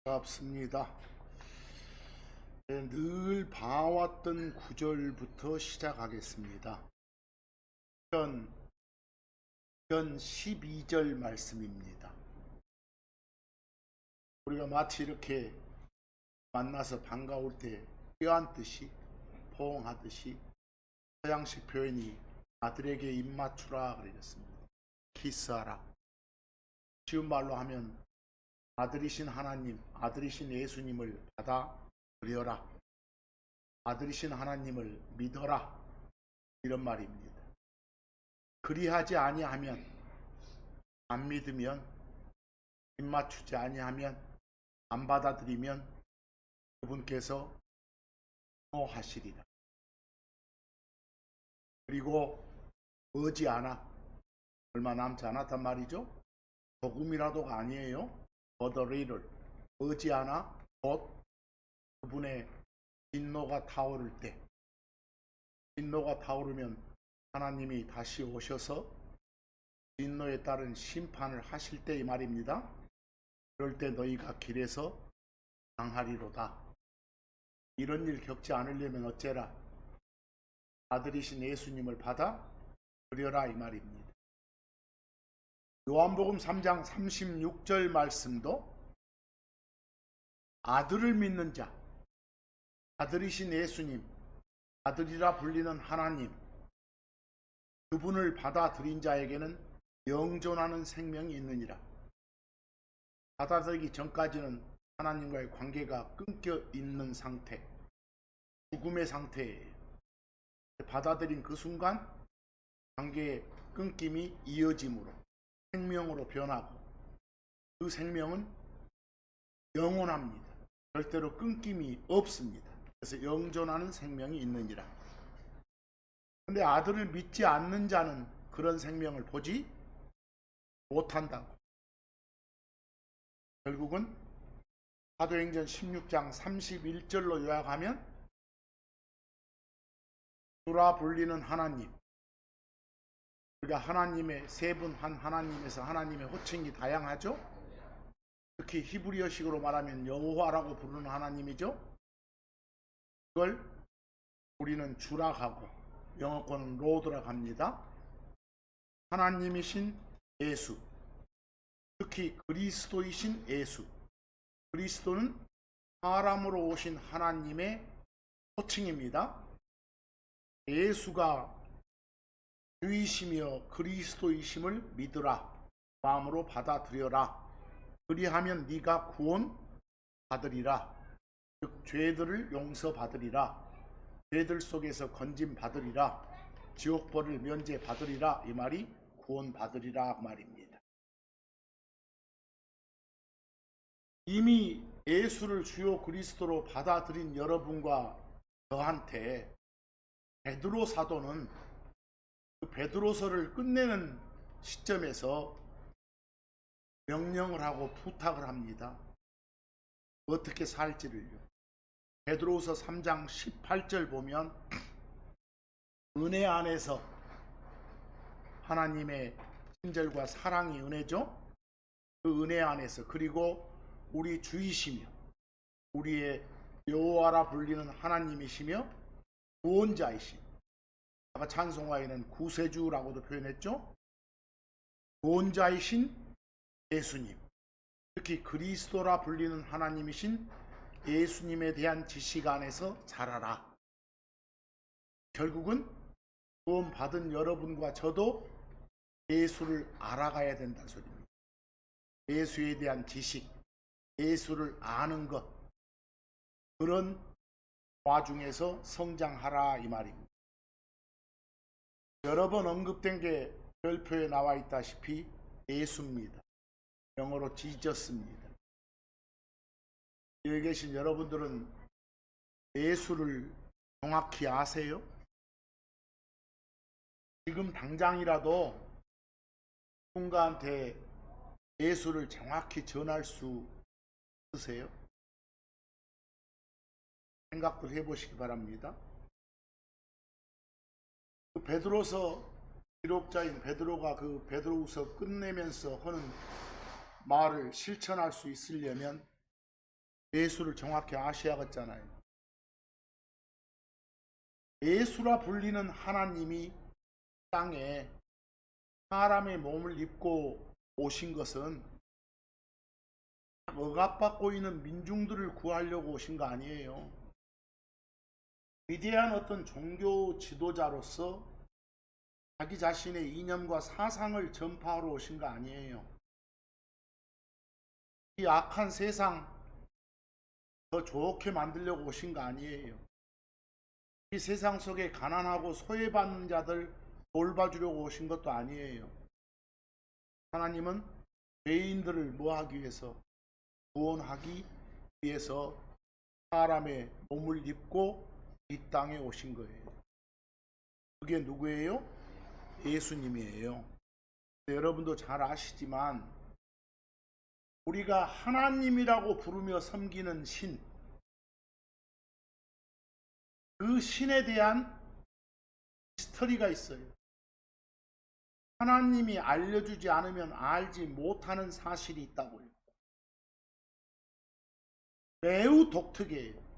반갑습니다. 늘 봐왔던 구절부터 시작하겠습니다. 편 12절 말씀입니다. 우리가 마치 이렇게 만나서 반가울 때 껴안듯이 포옹하듯이 서양식 표현이 아들에게 입 맞추라 그러셨습니다. 키스하라. 쉬운 말로 하면 아들이신 하나님, 아들이신 예수님을 받아들여라. 아들이신 하나님을 믿어라. 이런 말입니다. 그리하지 아니하면, 안 믿으면, 입맞추지 아니하면, 안 받아들이면 그분께서 노하시리라. 그리고 머지않아, 얼마 남지 않았단 말이죠. 조금이라도가 아니에요. 더더리를 머지않아 곧 그분의 진노가 타오를 때, 진노가 타오르면 하나님이 다시 오셔서 진노에 따른 심판을 하실 때 이 말입니다. 그럴 때 너희가 길에서 당하리로다. 이런 일 겪지 않으려면 어째라? 아들이신 예수님을 받아들여라 이 말입니다. 요한복음 3장 36절 말씀도 아들을 믿는 자, 아들이신 예수님, 아들이라 불리는 하나님, 그분을 받아들인 자에게는 영존하는 생명이 있느니라. 받아들이기 전까지는 하나님과의 관계가 끊겨 있는 상태, 죽음의 상태예요. 받아들인 그 순간 관계의 끊김이 이어짐으로 생명으로 변하고, 그 생명은 영원합니다. 절대로 끊김이 없습니다. 그래서 영존하는 생명이 있느니라. 그런데 아들을 믿지 않는 자는 그런 생명을 보지 못한다고. 결국은 사도행전 16장 31절로 요약하면 주라 불리는 하나님, 우리가 하나님의 세 분 한 하나님에서 하나님의 호칭이 다양하죠. 특히 히브리어식으로 말하면 여호와라고 부르는 하나님이죠. 그걸 우리는 주라 하고 영어권은 로드라고 합니다. 하나님이신 예수, 특히 그리스도이신 예수, 그리스도는 사람으로 오신 하나님의 호칭입니다. 예수가 주이시며 그리스도이심을 믿으라. 마음으로 받아들여라. 그리하면 네가 구원 받으리라. 즉 죄들을 용서받으리라. 죄들 속에서 건짐 받으리라. 지옥벌을 면제 받으리라. 이 말이 구원 받으리라 그 말입니다. 이미 예수를 주요 그리스도로 받아들인 여러분과 저한테 베드로 사도는 그 베드로서를 끝내는 시점에서 명령을 하고 부탁을 합니다. 어떻게 살지를요. 베드로서 3장 18절 보면 은혜 안에서 하나님의 친절과 사랑이 은혜죠. 그 은혜 안에서, 그리고 우리 주이시며 우리의 여호와라 불리는 하나님이시며 구원자이신, 아까 찬송가에는 구세주라고도 표현했죠. 구원자이신 예수님, 특히 그리스도라 불리는 하나님이신 예수님에 대한 지식 안에서 자라라. 결국은 구원 받은 여러분과 저도 예수를 알아가야 된다는 소리입니다. 예수에 대한 지식, 예수를 아는 것, 그런 와중에서 성장하라 이 말입니다. 여러 번 언급된 게 별표에 나와 있다시피 예수입니다. 영어로 지저스입니다. 여기 계신 여러분들은 예수를 정확히 아세요? 지금 당장이라도 누군가한테 예수를 정확히 전할 수 있으세요? 생각들 해보시기 바랍니다. 그 베드로서 기록자인 베드로가 그 베드로후서 끝내면서 하는 말을 실천할 수 있으려면 예수를 정확히 아셔야겠잖아요. 예수라 불리는 하나님이 땅에 사람의 몸을 입고 오신 것은 억압받고 있는 민중들을 구하려고 오신 거 아니에요. 위대한 어떤 종교 지도자로서 자기 자신의 이념과 사상을 전파하러 오신 거 아니에요. 이 악한 세상 더 좋게 만들려고 오신 거 아니에요. 이 세상 속에 가난하고 소외받는 자들 돌봐주려고 오신 것도 아니에요. 하나님은 죄인들을 뭐하기 위해서? 구원하기 위해서 사람의 몸을 입고 이 땅에 오신 거예요. 그게 누구예요? 예수님이에요. 여러분도 잘 아시지만 우리가 하나님이라고 부르며 섬기는 신, 그 신에 대한 스토리가 있어요. 하나님이 알려주지 않으면 알지 못하는 사실이 있다고요. 매우 독특해요.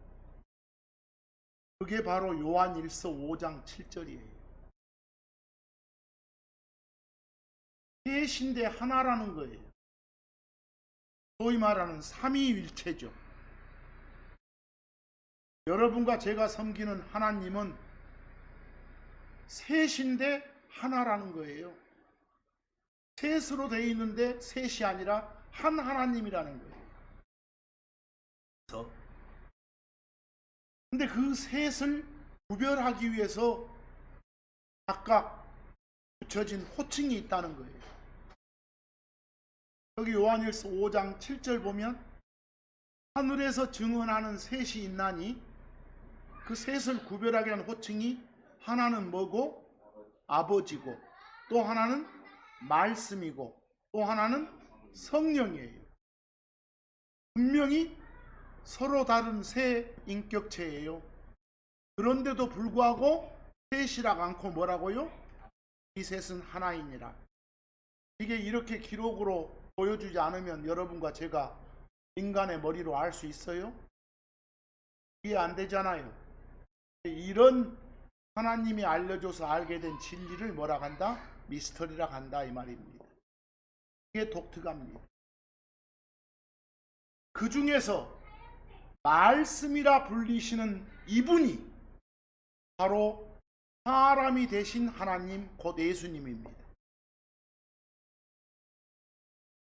그게 바로 요한일서 5장 7절이에요. 셋인데 하나라는 거예요. 소위 말하는 삼위일체죠. 여러분과 제가 섬기는 하나님은 셋인데 하나라는 거예요. 셋으로 되어 있는데 셋이 아니라 한 하나님이라는 거예요. 근데 그 셋을 구별하기 위해서 각각 붙여진 호칭이 있다는 거예요. 여기 요한일서 5장 7절 보면 하늘에서 증언하는 셋이 있나니 그 셋을 구별하게 하는 호칭이 하나는 뭐고? 아버지고, 또 하나는 말씀이고, 또 하나는 성령이에요. 분명히 서로 다른 세 인격체예요. 그런데도 불구하고 셋이라고 않고 뭐라고요? 이 셋은 하나이니라. 이게 이렇게 기록으로 보여주지 않으면 여러분과 제가 인간의 머리로 알 수 있어요? 이해 안 되잖아요. 이런 하나님이 알려줘서 알게 된 진리를 뭐라 한다? 미스터리라 한다 이 말입니다. 이게 독특합니다. 그 중에서 말씀이라 불리시는 이분이 바로 사람이 되신 하나님 곧 예수님입니다.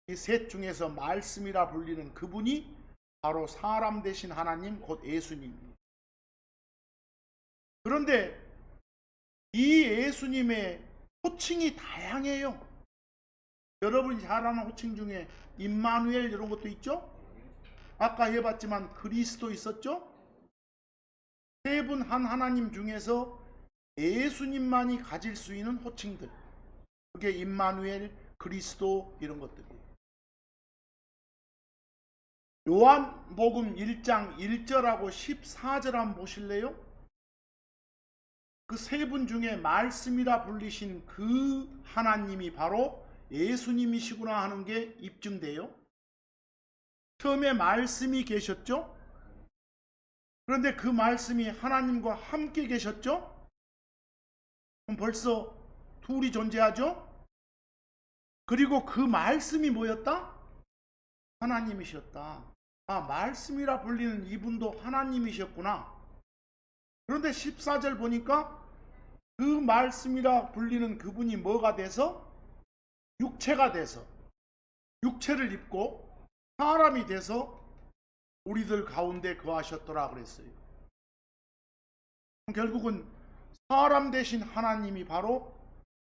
이 셋 중에서 말씀이라 불리는 그분이 바로 사람 되신 하나님 곧 예수님입니다. 그런데 이 예수님의 호칭이 다양해요. 여러분이 잘 아는 호칭 중에 임마누엘 이런 것도 있죠? 아까 해봤지만 그리스도 있었죠? 세 분 한 하나님 중에서 예수님만이 가질 수 있는 호칭들, 그게 임마누엘, 그리스도 이런 것들이에요. 요한복음 1장 1절하고 14절 한번 보실래요? 그 세 분 중에 말씀이라 불리신 그 하나님이 바로 예수님이시구나 하는 게 입증돼요. 처음에 말씀이 계셨죠? 그런데 그 말씀이 하나님과 함께 계셨죠? 그럼 벌써 둘이 존재하죠? 그리고 그 말씀이 뭐였다? 하나님이셨다. 아, 말씀이라 불리는 이분도 하나님이셨구나. 그런데 14절 보니까 그 말씀이라 불리는 그분이 뭐가 돼서? 육체가 돼서, 육체를 입고 사람이 돼서 우리들 가운데 거하셨더라 그랬어요. 결국은 사람 되신 하나님이 바로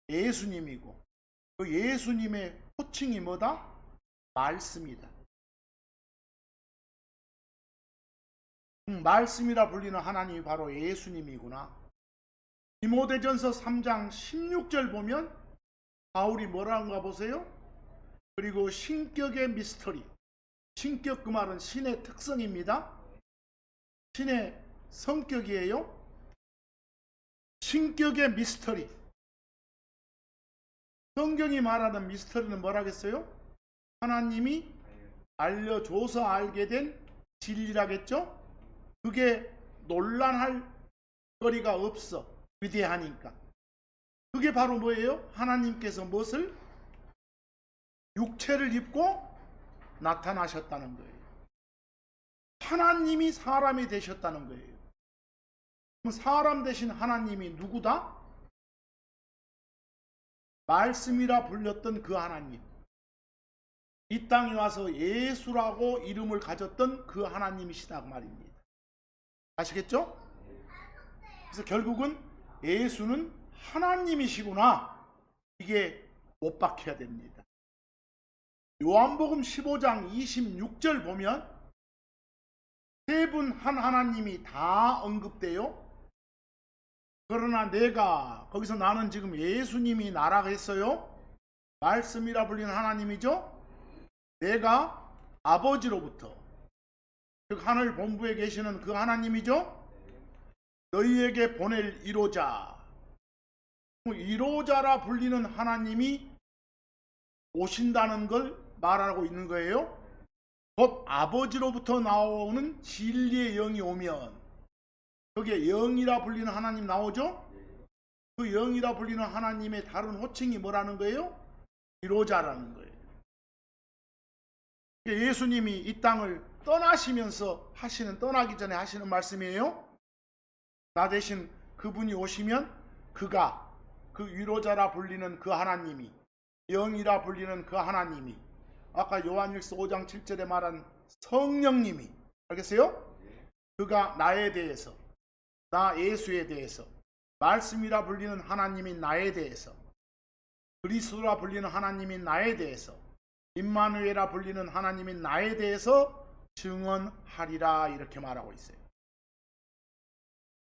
예수님이고, 그 예수님의 호칭이 뭐다? 말씀이다. 말씀이라 불리는 하나님이 바로 예수님이구나. 디모데전서 3장 16절 보면 바울이 뭐라는가 보세요. 그리고 신격의 미스터리, 신격 그 말은 신의 특성입니다. 신의 성격이에요. 신격의 미스터리, 성경이 말하는 미스터리는 뭐라겠어요? 하나님이 알려줘서 알게 된 진리라겠죠? 그게 논란할 거리가 없어. 위대하니까. 그게 바로 뭐예요? 하나님께서 무엇을? 육체를 입고 나타나셨다는 거예요. 하나님이 사람이 되셨다는 거예요. 그럼 사람 되신 하나님이 누구다? 말씀이라 불렸던 그 하나님. 이 땅에 와서 예수라고 이름을 가졌던 그 하나님이시다 그 말입니다. 아시겠죠? 그래서 결국은 예수는 하나님이시구나. 이게 못 박혀야 됩니다. 요한복음 15장 26절 보면 세 분 한 하나님이 다 언급돼요. 그러나 내가, 거기서 나는 지금 예수님이 나라고 했어요. 말씀이라 불리는 하나님이죠. 내가 아버지로부터, 즉 하늘 본부에 계시는 그 하나님이죠. 너희에게 보낼 1호자, 1호자라 불리는 하나님이 오신다는 걸 말하고 있는 거예요. 곧 아버지로부터 나오는 진리의 영이 오면, 거기에 영이라 불리는 하나님 나오죠. 그 영이라 불리는 하나님의 다른 호칭이 뭐라는 거예요? 1호자라는 거예요. 예수님이 이 땅을 떠나시면서 하시는, 떠나기 전에 하시는 말씀이에요. 나 대신 그분이 오시면 그가, 그 1호자라 불리는 그 하나님이, 영이라 불리는 그 하나님이, 아까 요한일서 5장 7절에 말한 성령님이, 알겠어요? 그가 나에 대해서, 나 예수에 대해서, 말씀이라 불리는 하나님인 나에 대해서, 그리스도라 불리는 하나님인 나에 대해서, 임마누엘이라 불리는 하나님인 나에 대해서 증언하리라, 이렇게 말하고 있어요.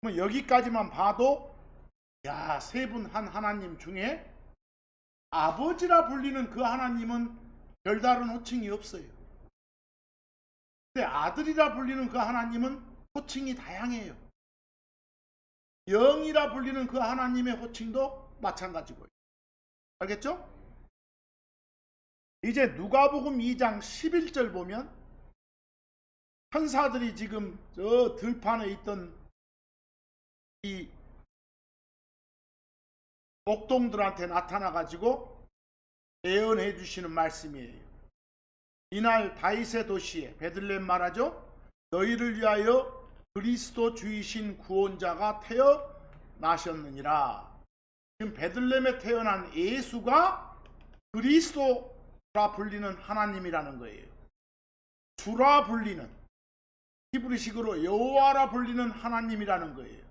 그럼 여기까지만 봐도 야, 세 분 한 하나님 중에 아버지라 불리는 그 하나님은 별다른 호칭이 없어요. 근데 아들이라 불리는 그 하나님은 호칭이 다양해요. 영이라 불리는 그 하나님의 호칭도 마찬가지고요. 알겠죠? 이제 누가복음 2장 11절 보면 천사들이 지금 저 들판에 있던 이 목동들한테 나타나가지고 예언해 주시는 말씀이에요. 이날 다윗의 도시에, 베들레헴 말하죠. 너희를 위하여 그리스도 주이신 구원자가 태어나셨느니라. 지금 베들레헴에 태어난 예수가 그리스도라 불리는 하나님이라는 거예요. 주라 불리는, 히브리식으로 여호와라 불리는 하나님이라는 거예요.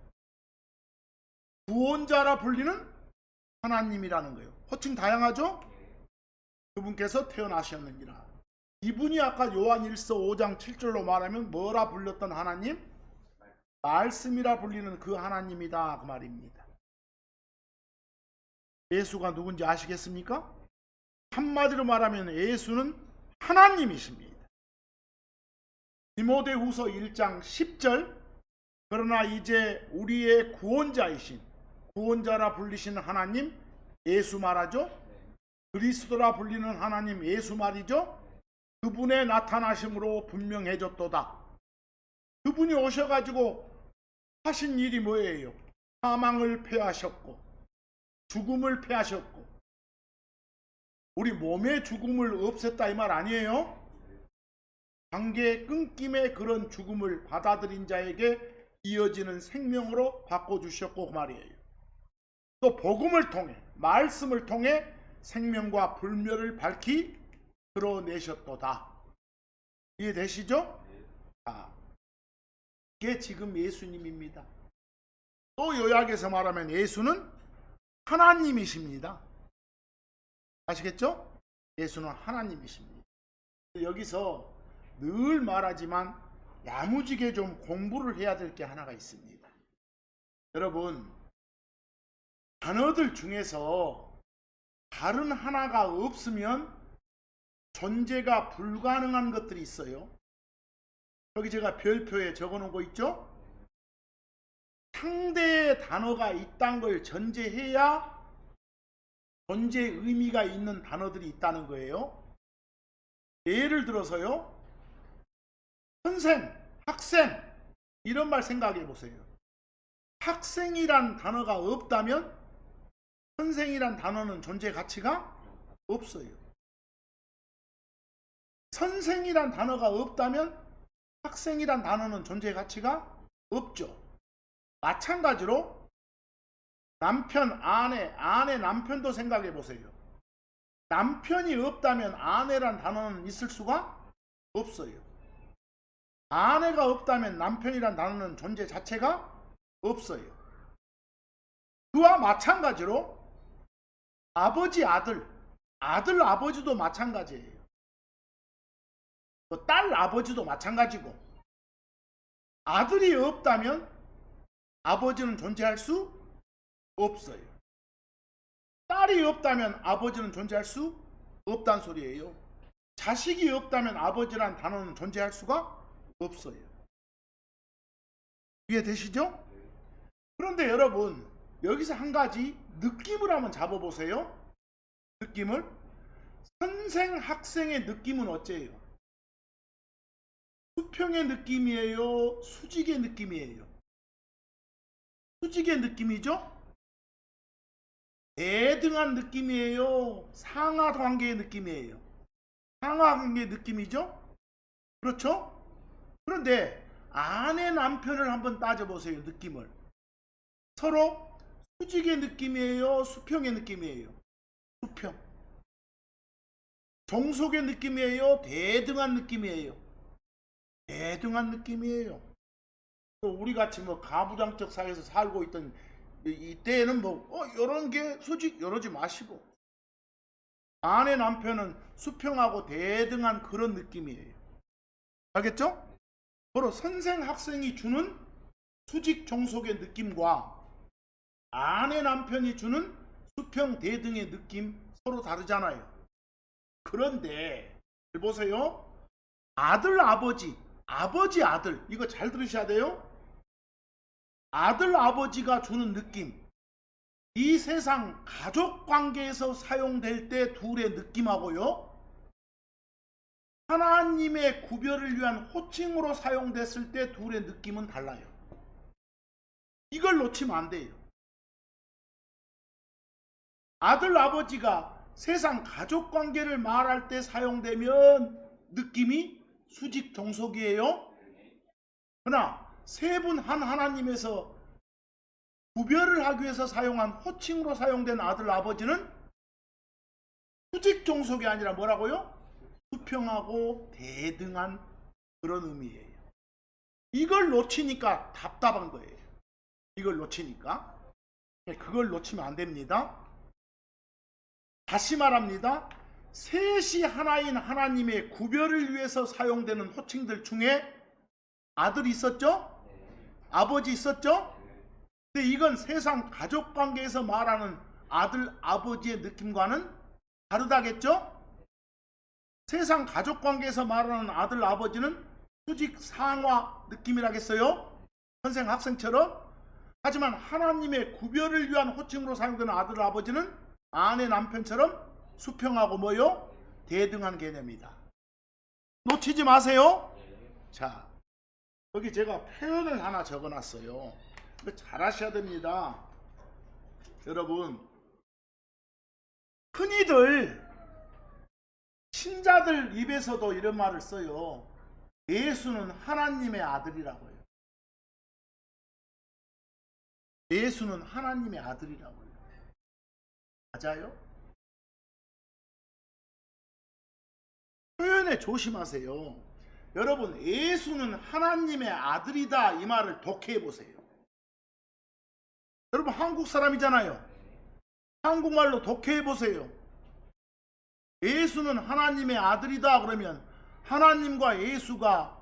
구원자라 불리는 하나님이라는 거예요. 호칭 다양하죠? 그분께서 태어나셨느니라. 이분이 아까 요한일서 5장 7절로 말하면 뭐라 불렸던 하나님? 말씀이라 불리는 그 하나님이다 그 말입니다. 예수가 누군지 아시겠습니까? 한마디로 말하면 예수는 하나님이십니다. 디모데후서 1장 10절 그러나 이제 우리의 구원자이신, 구원자라 불리시는 하나님 예수 말하죠. 그리스도라 불리는 하나님 예수 말이죠. 그분의 나타나심으로 분명해졌도다. 그분이 오셔가지고 하신 일이 뭐예요? 사망을 패하셨고 죽음을 패하셨고 우리 몸의 죽음을 없앴다 이 말 아니에요? 관계 끊김의 그런 죽음을 받아들인 자에게 이어지는 생명으로 바꿔주셨고 그 말이에요. 또 복음을 통해, 말씀을 통해 생명과 불멸을 밝히 드러내셨도다. 이해되시죠? 이게 지금 예수님입니다. 또 요약해서 말하면 예수는 하나님이십니다. 아시겠죠? 예수는 하나님이십니다. 여기서 늘 말하지만 야무지게 좀 공부를 해야 될 게 하나가 있습니다. 여러분, 단어들 중에서 다른 하나가 없으면 존재가 불가능한 것들이 있어요. 여기 제가 별표에 적어놓은 거 있죠? 상대의 단어가 있다는 걸 전제해야 존재 의미가 있는 단어들이 있다는 거예요. 예를 들어서요, 선생, 학생 이런 말 생각해 보세요. 학생이란 단어가 없다면 선생이란 단어는 존재 가치가 없어요. 선생이란 단어가 없다면 학생이란 단어는 존재 가치가 없죠. 마찬가지로 남편, 아내, 남편도 생각해 보세요. 남편이 없다면 아내란 단어는 있을 수가 없어요. 아내가 없다면 남편이란 단어는 존재 자체가 없어요. 그와 마찬가지로 아버지, 아들, 아버지도 마찬가지예요. 딸 아버지도 마찬가지고, 아들이 없다면 아버지는 존재할 수 없어요. 딸이 없다면 아버지는 존재할 수 없단 소리예요. 자식이 없다면 아버지란 단어는 존재할 수가 없어요. 이해되시죠? 그런데 여러분, 여기서 한 가지 느낌을 한번 잡아보세요. 느낌을. 선생, 학생의 느낌은 어째요? 수평의 느낌이에요? 수직의 느낌이에요? 수직의 느낌이죠? 대등한 느낌이에요? 상하 관계의 느낌이에요? 상하 관계의 느낌이죠? 그렇죠? 그런데 아내, 남편을 한번 따져보세요. 느낌을. 서로 수직의 느낌이에요? 수평의 느낌이에요? 수평. 종속의 느낌이에요? 대등한 느낌이에요? 대등한 느낌이에요. 우리같이 뭐 가부장적 사회에서 살고 있던 이때는 이런 게 수직 이러지 마시고, 아내, 남편은 수평하고 대등한 그런 느낌이에요. 알겠죠? 바로 선생, 학생이 주는 수직 종속의 느낌과 아내, 남편이 주는 수평, 대등의 느낌 서로 다르잖아요. 그런데 보세요. 아들, 아버지, 아들 이거 잘 들으셔야 돼요. 아들, 아버지가 주는 느낌, 이 세상 가족 관계에서 사용될 때 둘의 느낌하고요, 하나님의 구별을 위한 호칭으로 사용됐을 때 둘의 느낌은 달라요. 이걸 놓치면 안 돼요. 아들, 아버지가 세상 가족 관계를 말할 때 사용되면 느낌이 수직 종속이에요. 그러나 세 분 한 하나님에서 구별을 하기 위해서 사용한 호칭으로 사용된 아들, 아버지는 수직 종속이 아니라 뭐라고요? 수평하고 대등한 그런 의미예요. 이걸 놓치니까 답답한 거예요. 이걸 놓치니까. 그걸 놓치면 안 됩니다. 다시 말합니다. 셋이 하나인 하나님의 구별을 위해서 사용되는 호칭들 중에 아들이 있었죠? 아버지 있었죠? 근데 이건 세상 가족관계에서 말하는 아들, 아버지의 느낌과는 다르다겠죠? 세상 가족관계에서 말하는 아들, 아버지는 수직 상하 느낌이라겠어요? 선생, 학생처럼. 하지만 하나님의 구별을 위한 호칭으로 사용되는 아들, 아버지는 아내, 남편처럼 수평하고 뭐요? 대등한 개념이다. 놓치지 마세요. 자, 여기 제가 표현을 하나 적어놨어요. 이거 잘 하셔야 됩니다. 여러분, 흔히들 신자들 입에서도 이런 말을 써요. 예수는 하나님의 아들이라고요. 예수는 하나님의 아들이라고요. 맞아요? 표현에 조심하세요. 여러분, 예수는 하나님의 아들이다 이 말을 독해해 보세요. 여러분, 한국 사람이잖아요. 한국말로 독해해 보세요. 예수는 하나님의 아들이다 그러면 하나님과 예수가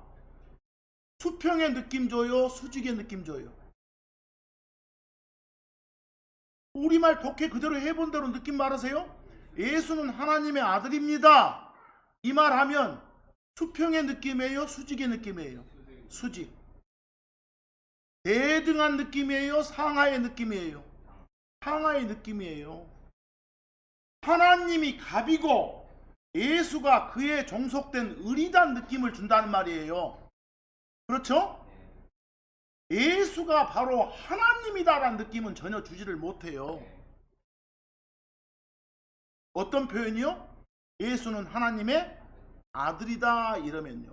수평의 느낌 줘요? 수직의 느낌 줘요? 우리말 독해 그대로 해본 대로 느낌 말하세요. 예수는 하나님의 아들입니다. 이 말하면 수평의 느낌이에요? 수직의 느낌이에요? 수직. 대등한 느낌이에요? 상하의 느낌이에요? 상하의 느낌이에요. 하나님이 갑이고 예수가 그에 종속된 을이란 느낌을 준다는 말이에요. 그렇죠? 예수가 바로 하나님이다라는 느낌은 전혀 주지를 못해요. 어떤 표현이요? 예수는 하나님의 아들이다 이러면요.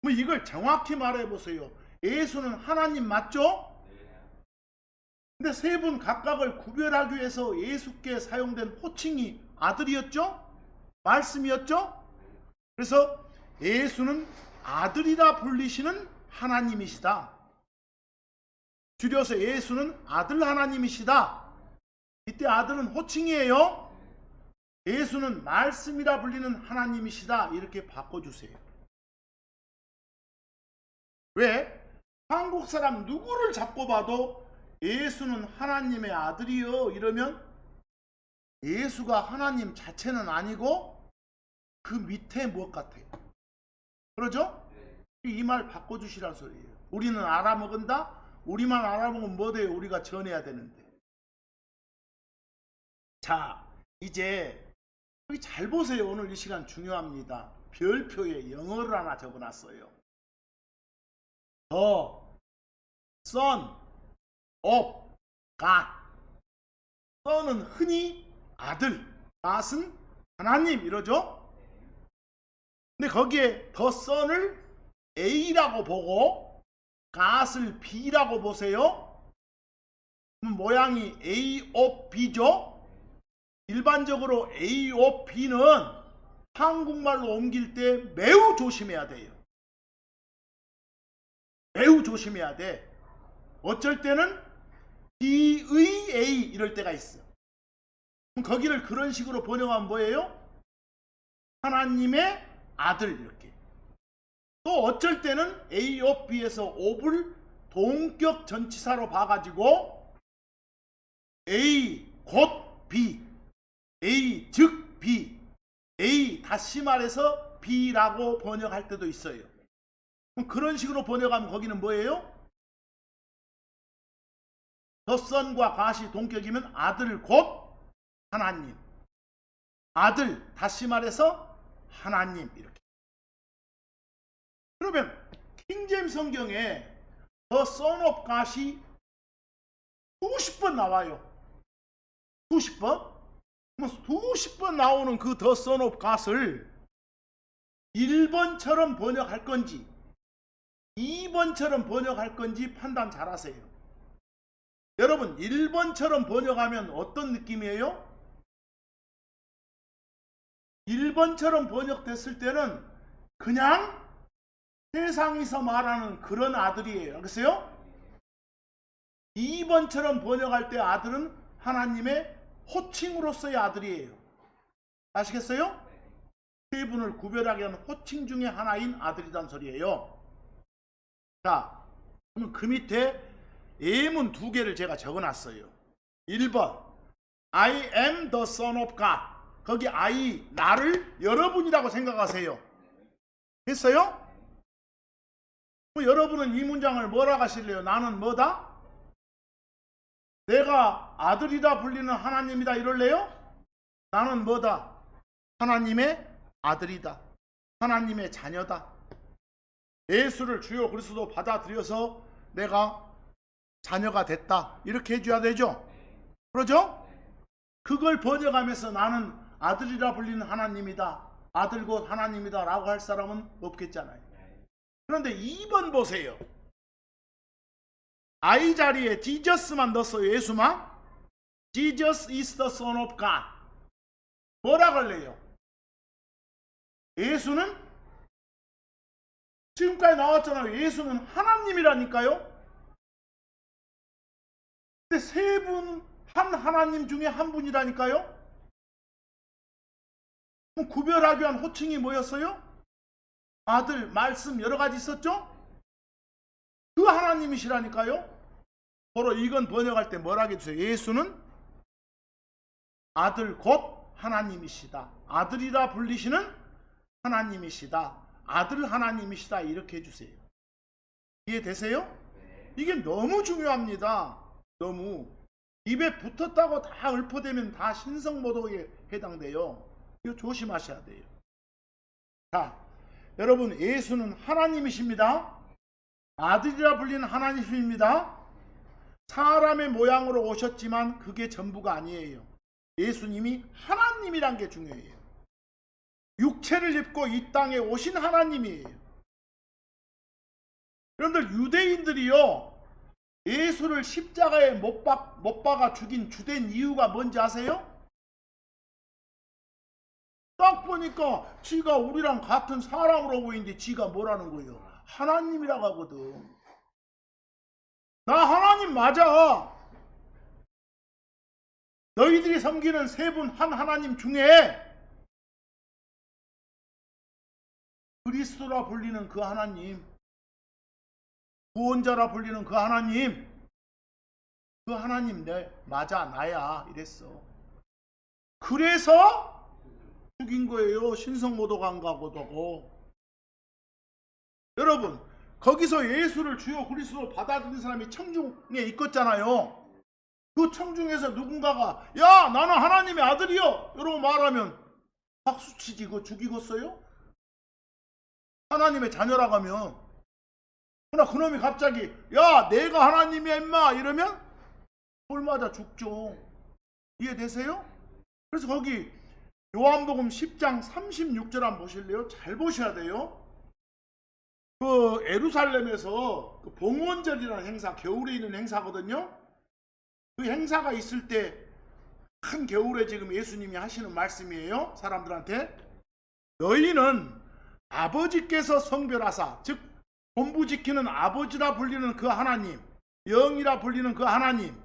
뭐 이걸 정확히 말해보세요. 예수는 하나님 맞죠? 근데 세 분 각각을 구별하기 위해서 예수께 사용된 호칭이 아들이었죠? 말씀이었죠? 그래서 예수는 아들이라 불리시는 하나님이시다. 줄여서 예수는 아들 하나님이시다. 이때 아들은 호칭이에요. 예수는 말씀이라 불리는 하나님이시다. 이렇게 바꿔주세요. 왜? 한국 사람 누구를 잡고 봐도 예수는 하나님의 아들이요 이러면 예수가 하나님 자체는 아니고 그 밑에 무엇 같아요? 그러죠? 이 말 바꿔주시란 소리예요. 우리는 알아먹은다? 우리만 알아먹으면 뭐 돼요? 우리가 전해야 되는데. 자, 이제 여기 잘 보세요. 오늘 이 시간 중요합니다. 별표에 영어를 하나 적어놨어요. The Son of God. Son은 흔히 아들, God은 하나님 이러죠. 근데 거기에 The Son을 A라고 보고 God을 B라고 보세요. 그럼 모양이 A of B죠. 일반적으로 A of B는 한국말로 옮길 때 매우 조심해야 돼요. 매우 조심해야 돼. 어쩔 때는 B의 A 이럴 때가 있어. 그럼 거기를 그런 식으로 번역하면 뭐예요? 하나님의 아들 이렇게. 또 어쩔 때는 A of B에서 of를 동격 전치사로 봐가지고 A 곧 B, A 즉 B, A 다시 말해서 B라고 번역할 때도 있어요. 그럼 그런 식으로 번역하면 거기는 뭐예요? 더선과 과시 동격이면 아들 곧 하나님, 아들 다시 말해서 하나님 이렇게. 그러면 킹제임스 성경에 The Son of God이 수십 번 나와요. 수십 번? 수십 번 나오는 그 The Son of God을 1번처럼 번역할 건지 2번처럼 번역할 건지 판단 잘 하세요. 여러분 1번처럼 번역하면 어떤 느낌이에요? 1번처럼 번역됐을 때는 그냥 세상에서 말하는 그런 아들이에요. 알겠어요? 2번처럼 번역할 때 아들은 하나님의 호칭으로서의 아들이에요. 아시겠어요? 세 분을 구별하게 하는 호칭 중에 하나인 아들이란 소리예요. 자, 그러면 그 밑에 예문 두 개를 제가 적어놨어요. 1번 I am the son of God. 거기 I, 나를 여러분이라고 생각하세요. 됐어요? 여러분은 이 문장을 뭐라고 하실래요? 나는 뭐다? 내가 아들이라 불리는 하나님이다 이럴래요? 나는 뭐다? 하나님의 아들이다. 하나님의 자녀다. 예수를 주요 그리스도 받아들여서 내가 자녀가 됐다. 이렇게 해줘야 되죠? 그러죠? 그걸 번역하면서 나는 아들이라 불리는 하나님이다. 아들 곧 하나님이다 라고 할 사람은 없겠잖아요. 그런데 2번 보세요. I 자리에 Jesus만 넣었어요. 예수만. Jesus is the Son of God. 뭐라 그럴래요? 예수는 지금까지 나왔잖아요. 예수는 하나님이라니까요. 근데 세 분, 한 하나님 중에 한 분이라니까요. 그럼 구별하기 위한 호칭이 뭐였어요? 아들, 말씀 여러 가지 있었죠? 그 하나님이시라니까요. 바로 이건 번역할 때 뭐라고 해주세요? 예수는 아들 곧 하나님이시다. 아들이라 불리시는 하나님이시다. 아들 하나님이시다. 이렇게 해주세요. 이해되세요? 이게 너무 중요합니다. 너무. 입에 붙었다고 다 읊어대면 다 신성모독에 해당돼요. 이거 조심하셔야 돼요. 자, 여러분, 예수는 하나님이십니다. 아들이라 불리는 하나님입니다. 사람의 모양으로 오셨지만 그게 전부가 아니에요. 예수님이 하나님이란 게 중요해요. 육체를 입고 이 땅에 오신 하나님이에요. 여러분들, 유대인들이요, 예수를 십자가에 못 박아 죽인 주된 이유가 뭔지 아세요? 딱 보니까 지가 우리랑 같은 사람으로 보이는데 지가 뭐라는 거예요? 하나님이라고 하거든. 나 하나님 맞아. 너희들이 섬기는 세 분 한 하나님 중에 그리스도라 불리는 그 하나님, 구원자라 불리는 그 하나님, 그 하나님 내 맞아, 나야, 이랬어. 그래서 죽인 거예요. 신성모독한 거고. 여러분, 거기서 예수를 주요 그리스도로 받아들인 사람이 청중에 있었잖아요. 그 청중에서 누군가가 야, 나는 하나님의 아들이요, 이러고 말하면 박수치지. 그거 죽이겠어요? 하나님의 자녀라고 하면. 그러나 그놈이 갑자기 야, 내가 하나님이야 임마, 이러면 돌 맞아 죽죠. 이해되세요? 그래서 거기 요한복음 10장 36절 한번 보실래요? 잘 보셔야 돼요. 그 예루살렘에서 그 봉헌절이라는 행사, 겨울에 있는 행사거든요. 그 행사가 있을 때 큰 겨울에 지금 예수님이 하시는 말씀이에요. 사람들한테 너희는 아버지께서 성별하사, 즉 본부 지키는 아버지라 불리는 그 하나님, 영이라 불리는 그 하나님,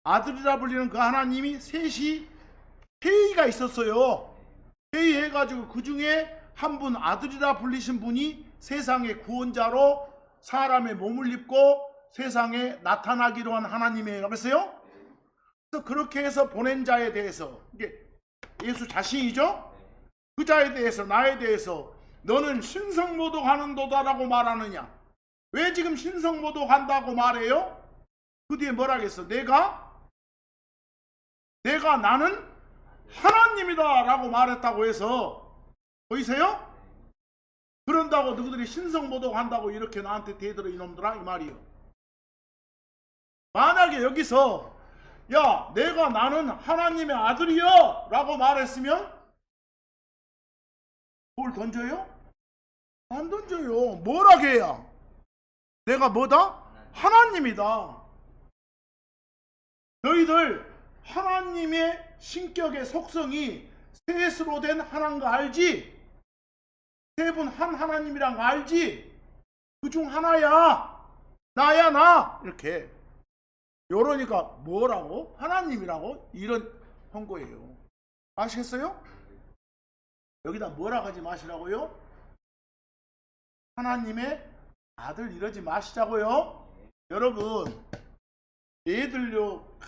아들이라 불리는 그 하나님이 셋이 회의가 있었어요. 회의해가지고 그 중에 한 분, 아들이라 불리신 분이 세상의 구원자로 사람의 몸을 입고 세상에 나타나기로 한 하나님이에요. 그랬어요? 그래서 그렇게 해서 보낸 자에 대해서, 이게 예수 자신이죠? 그 자에 대해서, 나에 대해서 너는 신성모독하는도다라고 말하느냐? 왜 지금 신성모독한다고 말해요? 그 뒤에 뭐라겠어? 내가 나는 하나님이다 라고 말했다고 해서, 보이세요? 그런다고 너희들이 신성모독한다고 이렇게 나한테 대들어 이놈들아, 이 말이요. 만약에 여기서 야, 내가 나는 하나님의 아들이여 라고 말했으면 뭘 던져요? 안 던져요. 뭐라게 해야? 내가 뭐다? 하나님이다. 너희들 하나님의 신격의 속성이 셋으로 된 하나인 거 알지? 세 분 한 하나님이란 거 알지? 그 중 하나야. 나야, 나. 이렇게. 요러니까 뭐라고? 하나님이라고? 이런 한 거예요. 아시겠어요? 여기다 뭐라 하지 마시라고요? 하나님의 아들 이러지 마시자고요. 여러분, 얘들요,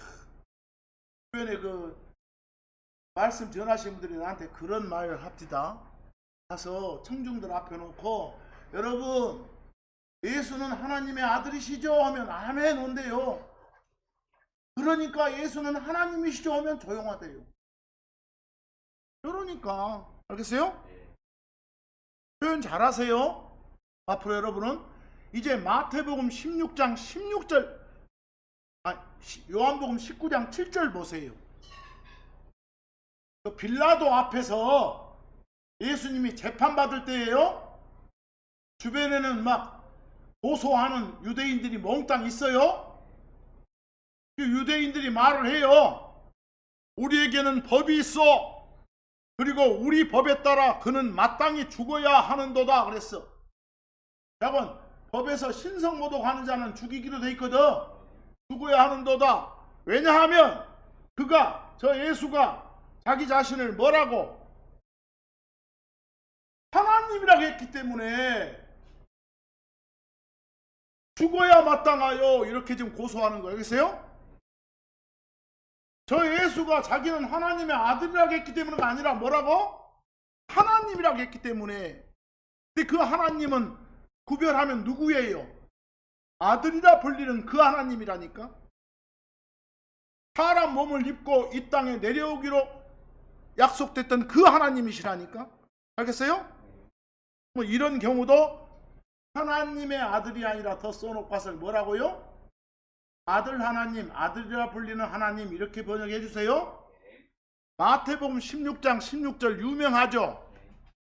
주변에 그 말씀 전하신 분들이 나한테 그런 말을 합디다. 가서 청중들 앞에 놓고 여러분, 예수는 하나님의 아들이시죠? 하면 아멘 온대요. 그러니까 예수는 하나님이시죠? 하면 조용하대요. 그러니까 알겠어요? 표현 잘하세요. 앞으로 여러분은 이제 마태복음 16장 16절, 요한복음 19장 7절 보세요. 그 빌라도 앞에서 예수님이 재판받을 때예요. 주변에는 막 고소하는 유대인들이 몽땅 있어요. 그 유대인들이 말을 해요. 우리에게는 법이 있어. 그리고 우리 법에 따라 그는 마땅히 죽어야 하는도다 그랬어. 여러분, 법에서 신성모독하는 자는 죽이기로 돼 있거든. 죽어야 하는도다. 왜냐하면 저 예수가 자기 자신을 뭐라고? 하나님이라고 했기 때문에 죽어야 마땅하여 이렇게 지금 고소하는 거예요. 알겠어요? 저 예수가 자기는 하나님의 아들이라고 했기 때문에가 아니라 뭐라고? 하나님이라고 했기 때문에. 근데 그 하나님은 구별하면 누구예요? 아들이라 불리는 그 하나님이라니까. 사람 몸을 입고 이 땅에 내려오기로 약속됐던 그 하나님이시라니까. 알겠어요? 뭐 이런 경우도 하나님의 아들이 아니라 더 써놓고서 뭐라고요? 아들 하나님, 아들이라 불리는 하나님 이렇게 번역해 주세요. 마태복음 16장 16절 유명하죠.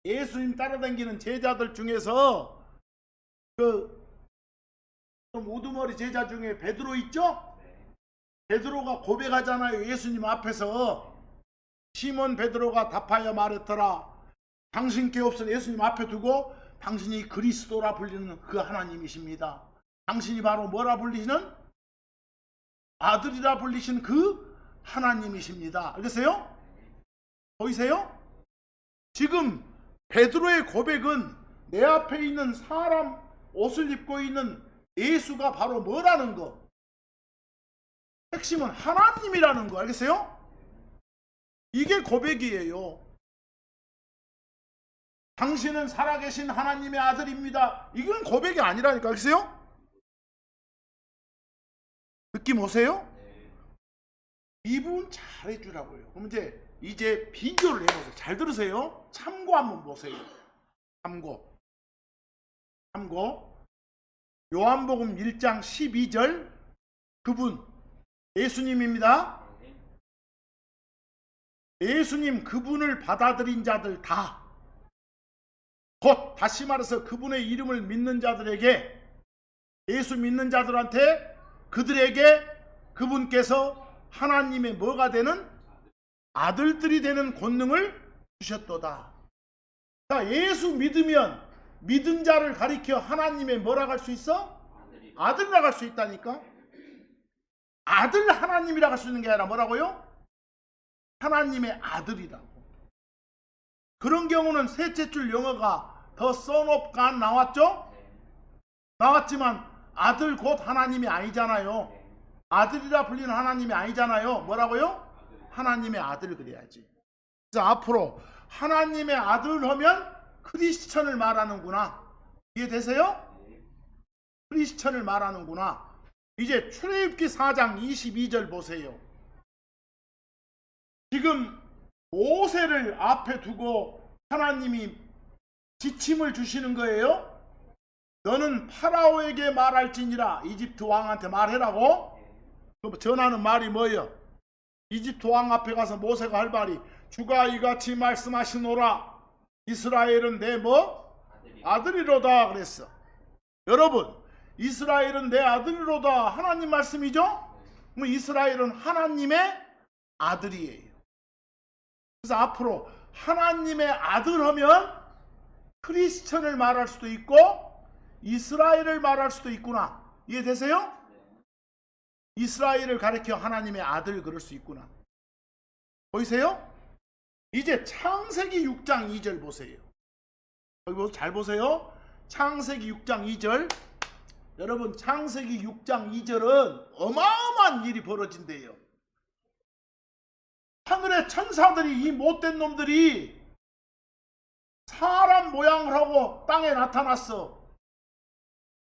예수님 따라다니는 제자들 중에서 그 좀 우두머리 제자 중에 베드로 있죠? 베드로가 고백하잖아요. 예수님 앞에서. 시몬 베드로가 답하여 말했더라. 당신께 없은 예수님 앞에 두고 당신이 그리스도라 불리는 그 하나님이십니다. 당신이 바로 뭐라 불리시는? 아들이라 불리신 그 하나님이십니다. 알겠어요? 보이세요? 지금 베드로의 고백은 내 앞에 있는 사람 옷을 입고 있는 예수가 바로 뭐라는 거? 핵심은 하나님이라는 거. 알겠어요? 이게 고백이에요. 당신은 살아계신 하나님의 아들입니다. 이건 고백이 아니라니까. 알겠어요? 느낌 오세요? 이 부분 잘 해주라고요. 그럼 이제 비교를 해보세요. 잘 들으세요. 참고 한번 보세요. 참고. 요한복음 1장 12절 그분 예수님입니다. 예수님 그분을 받아들인 자들 다, 곧 다시 말해서 그분의 이름을 믿는 자들에게, 예수 믿는 자들한테 그들에게 그분께서 하나님의 뭐가 되는? 아들들이 되는 권능을 주셨도다. 자, 예수 믿으면 믿은 자를 가리켜 하나님의 뭐라고 할 수 있어? 아들이라고 할 수 있다니까. 아들 하나님이라고 할 수 있는 게 아니라 뭐라고요? 하나님의 아들이라고. 그런 경우는 셋째 줄 영어가 The Son of God 나왔죠? 나왔지만 아들 곧 하나님이 아니잖아요. 아들이라 불리는 하나님이 아니잖아요. 뭐라고요? 하나님의 아들 그래야지. 그래서 앞으로 하나님의 아들 하면 크리스천을 말하는구나. 이해되세요? 크리스천을 말하는구나. 이제 출애굽기 4장 22절 보세요. 지금 모세를 앞에 두고 하나님이 지침을 주시는 거예요. 너는 파라오에게 말할지니라. 이집트 왕한테 말해라고. 전하는 말이 뭐예요? 이집트 왕 앞에 가서 모세가 할 말이, 주가 이같이 말씀하시노라. 이스라엘은 내 뭐? 아들이로다 그랬어. 여러분, 이스라엘은 내 아들이로다 하나님 말씀이죠? 그럼 이스라엘은 하나님의 아들이에요. 그래서 앞으로 하나님의 아들 하면 크리스천을 말할 수도 있고 이스라엘을 말할 수도 있구나. 이해되세요? 이스라엘을 가리켜 하나님의 아들 그럴 수 있구나. 보이세요? 이제 창세기 6장 2절 보세요. 여기 잘 보세요. 창세기 6장 2절. 여러분, 창세기 6장 2절은 어마어마한 일이 벌어진대요. 하늘의 천사들이, 이 못된 놈들이 사람 모양을 하고 땅에 나타났어.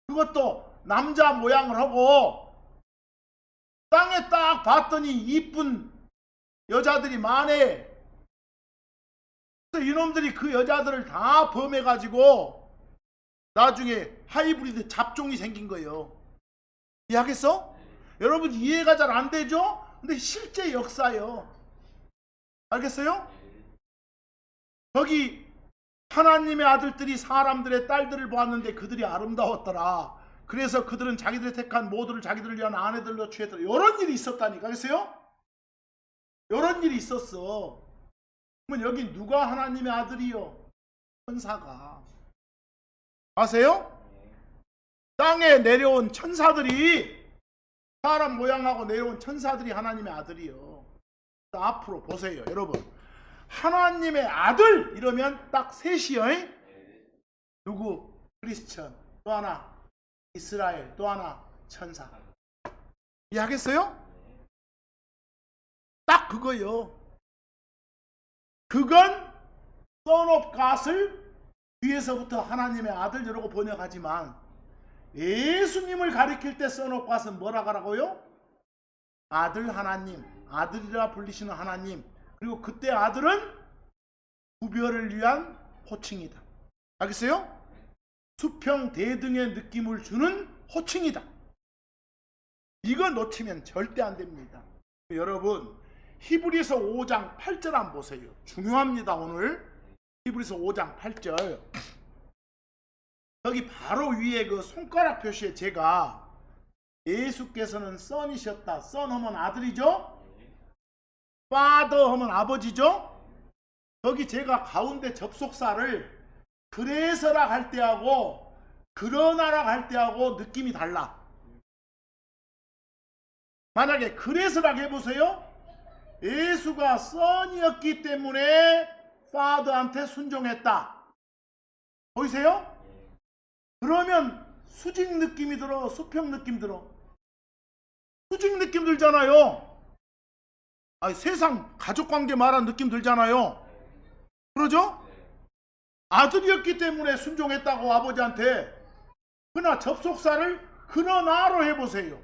그것도 남자 모양을 하고 땅에 딱 봤더니 이쁜 여자들이 많네. 그래서 이놈들이 그 여자들을 다 범해가지고 나중에 하이브리드 잡종이 생긴 거예요. 이해하겠어? 여러분 이해가 잘 안 되죠? 근데 실제 역사예요. 알겠어요? 거기 하나님의 아들들이 사람들의 딸들을 보았는데 그들이 아름다웠더라. 그래서 그들은 자기들이 택한 모두를 자기들을 위한 아내들로 취했더라. 이런 일이 있었다니까. 알겠어요? 이런 일이 있었어. 그러면 여기 누가 하나님의 아들이요? 천사가. 아세요? 땅에 내려온 천사들이, 사람 모양하고 내려온 천사들이 하나님의 아들이요. 앞으로 보세요. 여러분, 하나님의 아들 이러면 딱 셋이요. 누구? 크리스천. 또 하나 이스라엘. 또 하나 천사. 이해하겠어요? 딱 그거요. 그건 Son of God을 뒤에서부터 하나님의 아들 이라고 번역하지만 예수님을 가리킬 때 Son of God은 뭐라 하라고요? 아들 하나님, 아들이라 불리시는 하나님. 그리고 그때 아들은 구별을 위한 호칭이다. 알겠어요? 수평 대등의 느낌을 주는 호칭이다. 이거 놓치면 절대 안 됩니다. 여러분, 히브리서 5장 8절 한번 보세요. 중요합니다. 오늘 히브리서 5장 8절. 여기 바로 위에 그 손가락 표시에 제가 예수께서는 son이셨다. son 하면 아들이죠? father 하면 아버지죠? 여기 제가 가운데 접속사를 그래서라 할 때하고 그러나라 할 때하고 느낌이 달라. 만약에 그래서라 해보세요. 예수가 son이었기 때문에 father한테 순종했다. 보이세요? 그러면 수직 느낌이 들어, 수평 느낌 들어. 수직 느낌 들잖아요. 아니, 세상 가족관계 말한 느낌 들잖아요. 그러죠? 아들이었기 때문에 순종했다고 아버지한테. 그러나 접속사를 그러나로 해보세요.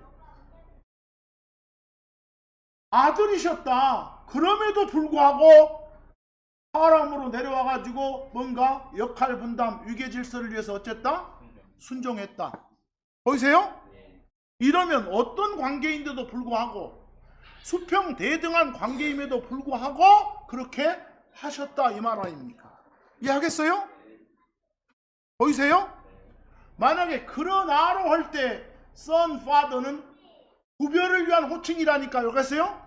아들이셨다. 그럼에도 불구하고 사람으로 내려와가지고 뭔가 역할 분담, 위계 질서를 위해서 어쨌다? 순종했다. 보이세요? 이러면 어떤 관계인데도 불구하고 수평 대등한 관계임에도 불구하고 그렇게 하셨다 이 말 아닙니까? 이해하겠어요? 보이세요? 만약에 그러나로 할 때 son, father는 구별을 위한 호칭이라니까요. 알겠어요?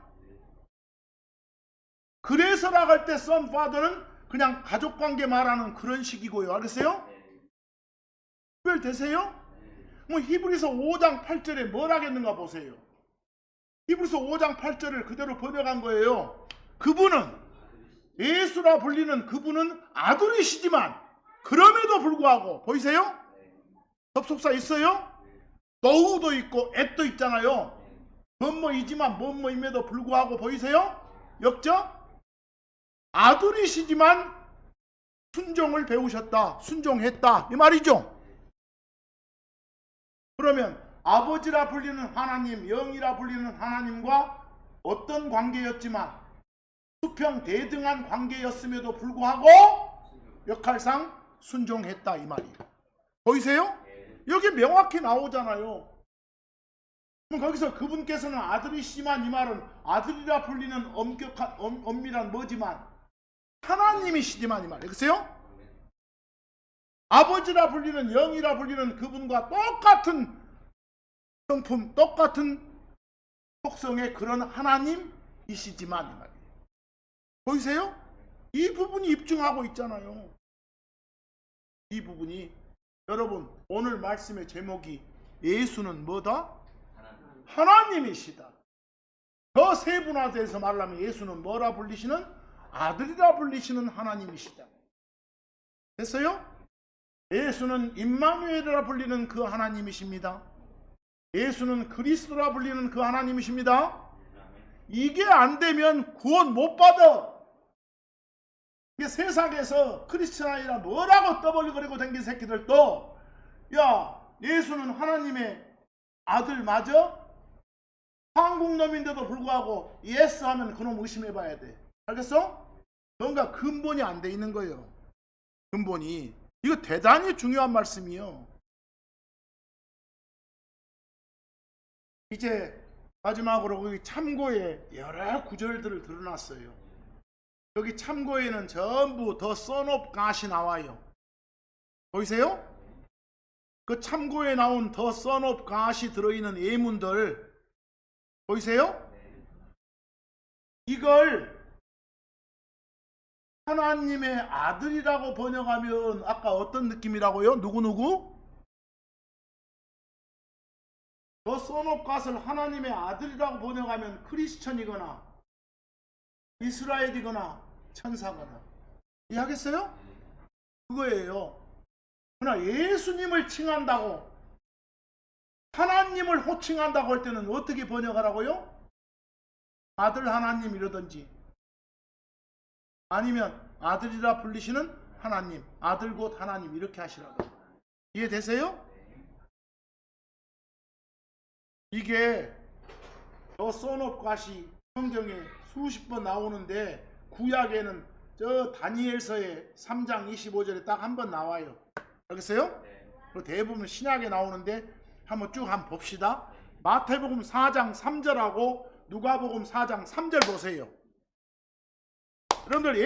그래서라 할 때 son, father는 그냥 가족관계 말하는 그런 식이고요. 알겠어요? 구별되세요? 뭐 히브리서 5장 8절에 뭘 하겠는가 보세요. 히브리서 5장 8절을 그대로 번역한 거예요. 그분은, 예수라 불리는 그분은 아들이시지만 그럼에도 불구하고, 보이세요? 접속사 있어요? 너우도 있고 앳도 있잖아요. 뭐뭐이지만 뭐뭐임에도 불구하고, 보이세요? 역적? 아들이시지만 순종을 배우셨다, 순종했다 이 말이죠. 그러면 아버지라 불리는 하나님, 영이라 불리는 하나님과 어떤 관계였지만 수평 대등한 관계였음에도 불구하고 역할상 순종했다 이 말이에요. 보이세요? 여기 명확히 나오잖아요. 그럼 거기서 그분께서는 아들이시지만 이 말은 아들이라 불리는 엄격한 엄밀한 뭐지만 하나님이시지만 이 말이에요. 그렇어요? 아버지라 불리는, 영이라 불리는 그분과 똑같은 성품, 똑같은 속성의 그런 하나님이시지만 이 말이에요. 보이세요? 이 부분이 입증하고 있잖아요. 이 부분이. 여러분, 오늘 말씀의 제목이 예수는 뭐다? 하나님이시다. 더 세분화돼서 말하면 예수는 뭐라 불리시는? 아들이라 불리시는 하나님이시다. 됐어요? 예수는 임마누엘이라 불리는 그 하나님이십니다. 예수는 그리스도라 불리는 그 하나님이십니다. 이게 안 되면 구원 못 받아. 이게 세상에서 크리스천이라 뭐라고 떠벌거리고 댕긴 새끼들도 야, 예수는 하나님의 아들 맞아? 한국놈인데도 불구하고 예스 하면 그놈 의심해봐야 돼. 알겠어? 뭔가 근본이 안 돼 있는 거예요. 근본이. 이거 대단히 중요한 말씀이요. 이제 마지막으로 여기 참고에 여러 구절들을 드러났어요. 여기 참고에는 전부 더 son of God이 나와요. 보이세요? 그 참고에 나온 더 son of God이 들어있는 예문들 보이세요? 이걸 하나님의 아들이라고 번역하면 아까 어떤 느낌이라고요? 누구누구? 더 son of God을 하나님의 아들이라고 번역하면 크리스천이거나 이스라엘이거나 천사거나. 이해하겠어요? 그거예요. 그러나 예수님을 칭한다고, 하나님을 호칭한다고 할 때는 어떻게 번역하라고요? 아들 하나님 이러든지, 아니면 아들이라 불리시는 하나님, 아들 곧 하나님 이렇게 하시라고. 이해되세요? 이게 더 son of God이 성경에 수십 번 나오는데 구약에는 저 다니엘서의 3장 25절에 딱 한 번 나와요. 알겠어요? 그 대부분 신약에 나오는데 한번 쭉 한번 봅시다. 마태복음 4장 3절하고 누가복음 4장 3절 보세요. 여러분들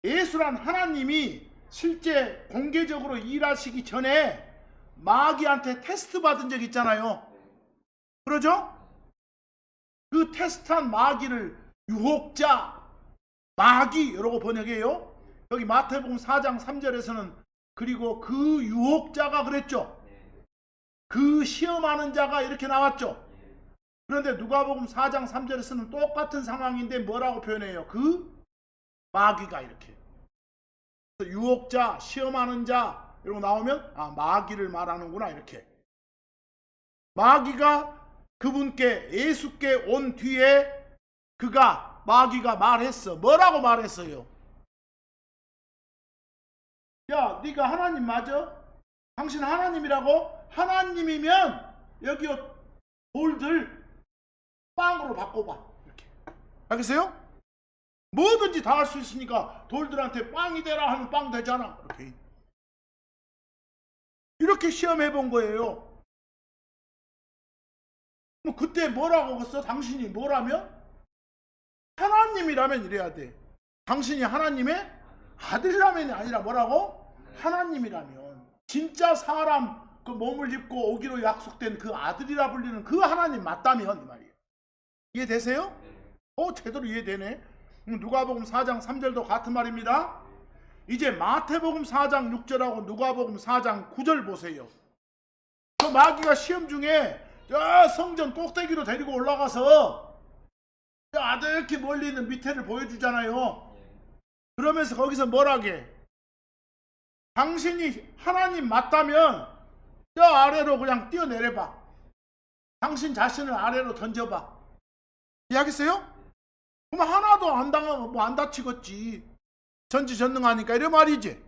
예수란 하나님이 실제 공개적으로 일하시기 전에 마귀한테 테스트 받은 적 있잖아요. 그러죠? 그 테스트한 마귀를 유혹자, 마귀 이라고 번역해요. 여기 마태복음 4장 3절에서는 그리고 그 유혹자가 그랬죠. 그 시험하는 자가 이렇게 나왔죠. 그런데 누가복음 4장 3절에서는 똑같은 상황인데 뭐라고 표현해요? 그 마귀가 이렇게. 유혹자, 시험하는 자 이러고 나오면 마귀를 말하는구나 이렇게. 마귀가 그분께 예수께 온 뒤에 마귀가 말했어. 뭐라고 말했어요? 야, 네가 하나님 맞아? 당신 하나님이라고? 하나님이면 여기 돌들 빵으로 바꿔봐. 이렇게. 알겠어요? 뭐든지 다 할 수 있으니까 돌들한테 빵이 되라 하면 빵 되잖아. 이렇게 시험해 본 거예요. 뭐 그때 뭐라고 했어? 당신이 뭐라면? 하나님이라면 이래야 돼. 당신이 하나님의 아들이라면이 아니라 뭐라고? 하나님이라면. 진짜 사람 그 몸을 입고 오기로 약속된 그 아들이라 불리는 그 하나님 맞다면 이 말이에요. 이해되세요? 제대로 이해되네. 누가복음 4장 3절도 같은 말입니다. 이제 마태복음 4장 6절하고 누가복음 4장 9절 보세요. 그 마귀가 시험 중에 저 성전 꼭대기로 데리고 올라가서 아득히 멀리 있는 밑에를 보여주잖아요. 그러면서 거기서 뭐라게? 당신이 하나님 맞다면 저 아래로 그냥 뛰어내려봐. 당신 자신을 아래로 던져봐. 이해하겠어요? 그럼 하나도 안 당하면 뭐 안 다치겠지. 전지전능하니까 이런 말이지.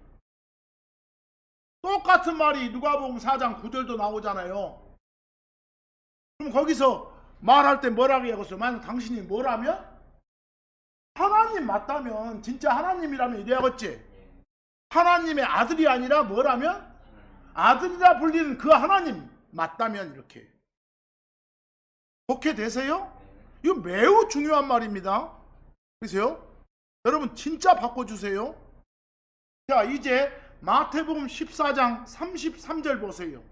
똑같은 말이 누가복음 4장 9절도 나오잖아요. 그럼 거기서 말할 때 뭐라고 해야겠어요? 만약 당신이 뭐라면? 하나님 맞다면, 진짜 하나님이라면 이래야겠지. 하나님의 아들이 아니라 뭐라면? 아들이라 불리는 그 하나님 맞다면 이렇게. 오케이 되세요? 이거 매우 중요한 말입니다. 그래서요? 여러분 진짜 바꿔주세요. 자, 이제 마태복음 14장 33절 보세요.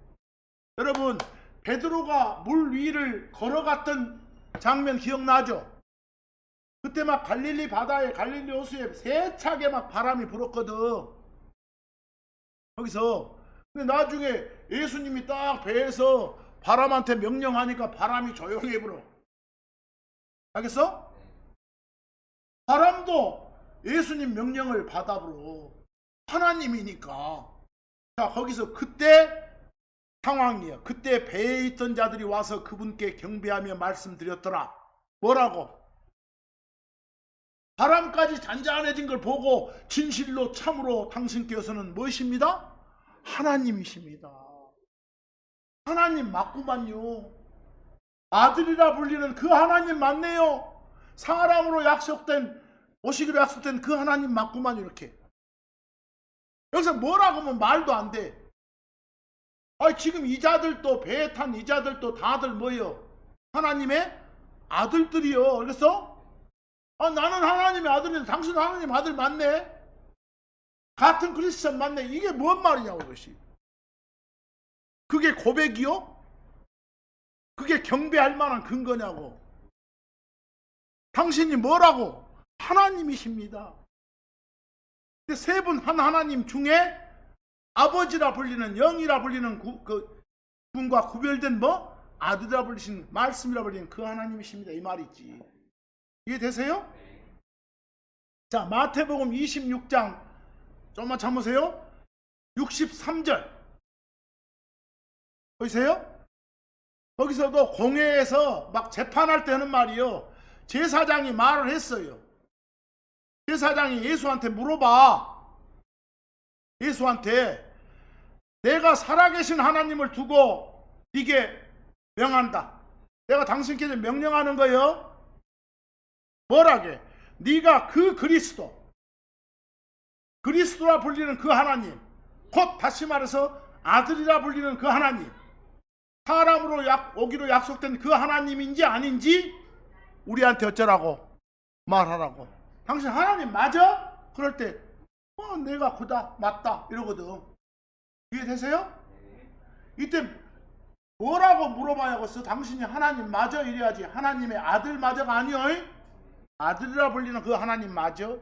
여러분 베드로가 물 위를 걸어갔던 장면 기억나죠? 그때 막 갈릴리 바다에, 갈릴리 호수에 세차게 막 바람이 불었거든. 거기서. 근데 나중에 예수님이 딱 배에서 바람한테 명령하니까 바람이 조용히 불어. 알겠어? 바람도 예수님 명령을 받아 불어. 하나님이니까. 자, 거기서 그때 상황이에요. 그때 배에 있던 자들이 와서 그분께 경배하며 말씀드렸더라. 뭐라고? 바람까지 잔잔해진 걸 보고 진실로 참으로 당신께서는 무엇입니다? 하나님이십니다. 하나님 맞구만요. 아들이라 불리는 그 하나님 맞네요. 사람으로 약속된, 오시기로 약속된 그 하나님 맞구만 이렇게. 여기서 뭐라고 하면 말도 안 돼. 지금 이자들도, 배에 탄 이자들도 다들 뭐예요? 하나님의 아들들이요. 그래서 나는 하나님의 아들인데 당신은 하나님 아들 맞네. 같은 크리스천 맞네. 이게 뭔 말이냐고 이것이. 그게 고백이요? 그게 경배할 만한 근거냐고. 당신이 뭐라고? 하나님이십니다. 세 분 한 하나님 중에 아버지라 불리는, 영이라 불리는 그 분과 구별된 아들이라 불리신, 말씀이라 불리는 그 하나님이십니다. 이 말이지. 이해되세요? 자, 마태복음 26장 좀만 참으세요. 63절 보이세요? 거기서도 공회에서 막 재판할 때 하는 말이요. 제사장이 말을 했어요. 제사장이 예수한테 물어봐. 예수한테 내가 살아계신 하나님을 두고 이게 명한다. 내가 당신께 명령하는 거요. 뭐라게? 네가 그 그리스도, 그리스도라 불리는 그 하나님, 곧 다시 말해서 아들이라 불리는 그 하나님, 사람으로 오기로 약속된 그 하나님인지 아닌지 우리한테 어쩌라고 말하라고. 당신 하나님 맞아? 그럴 때 내가 그다 맞다 이러거든. 이해되세요? 이때 뭐라고 물어봐야겠어? 당신이 하나님 맞아? 이래야지. 하나님의 아들 맞아가 아니요. 아들이라 불리는 그 하나님 맞아?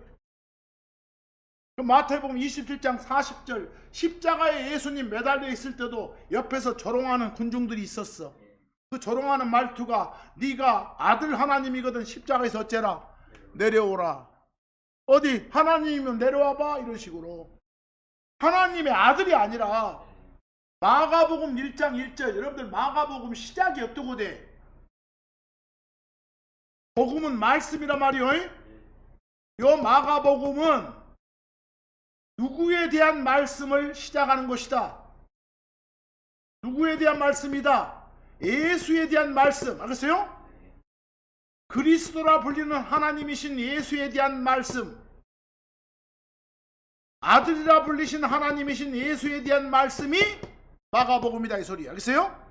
마태복음 27장 40절, 십자가에 예수님 매달려 있을 때도 옆에서 조롱하는 군중들이 있었어. 그 조롱하는 말투가 네가 아들 하나님이거든 십자가에서 어째라 내려오라. 어디 하나님이면 내려와봐 이런 식으로. 하나님의 아들이 아니라 마가복음 1장 1절, 여러분들 마가복음 시작이 어떻게 돼? 복음은 말씀이란 말이요. 요 마가복음은 누구에 대한 말씀을 시작하는 것이다. 누구에 대한 말씀이다? 예수에 대한 말씀. 알겠어요? 그리스도라 불리는 하나님이신 예수에 대한 말씀, 아들이라 불리신 하나님이신 예수에 대한 말씀이 마가복음이다 이 소리. 알겠어요?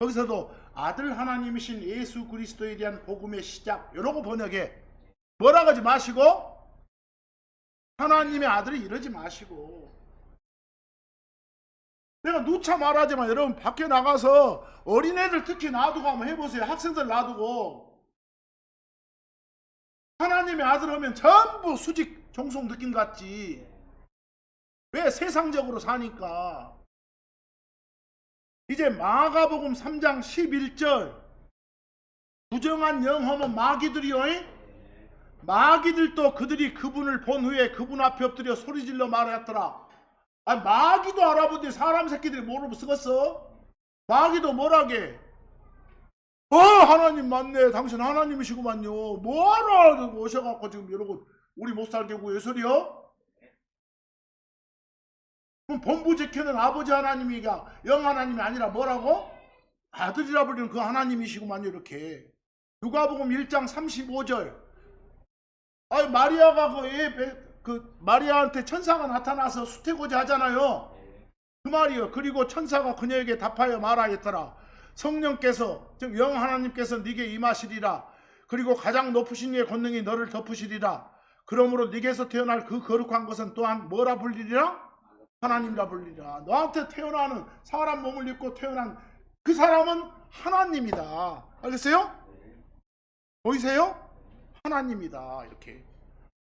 거기서도 아들 하나님이신 예수 그리스도에 대한 복음의 시작 이러고 번역해. 뭐라 하지 마시고 하나님의 아들이 이러지 마시고. 내가 누차 말하지만 여러분 밖에 나가서 어린애들 특히 놔두고 한번 해보세요. 학생들 놔두고 하나님의 아들 하면 전부 수직 종속 느낌 같지. 왜? 세상적으로 사니까. 이제 마가복음 3장 11절, 부정한 영험은 마귀들이요. 마귀들도 그들이 그분을 본 후에 그분 앞에 엎드려 소리질러 말하였더라. 아니 마귀도 알아보더니 사람 새끼들이 뭐라고 쓰겠어? 마귀도 뭐라게? 하나님 맞네. 당신 하나님이시구만요. 뭐하러 오셔갖고 지금 이러고 우리 못 살게 구해 소리요? 그럼 본부 지켜는 아버지 하나님이가 영 하나님이 아니라 뭐라고? 아들이라 불리는 그 하나님이시구만요. 이렇게. 누가복음 1장 35절. 아니 마리아가 마리아한테 천사가 나타나서 수태고자 하잖아요. 그 말이요. 그리고 천사가 그녀에게 답하여 말하였더라. 성령께서 즉 영 하나님께서 네게 임하시리라. 그리고 가장 높으신 이의 권능이 너를 덮으시리라. 그러므로 네게서 태어날 그 거룩한 것은 또한 뭐라 불리리라? 하나님이라 불리리라. 너한테 태어나는 사람 몸을 입고 태어난 그 사람은 하나님이다. 알겠어요? 보이세요? 하나님이다. 이렇게.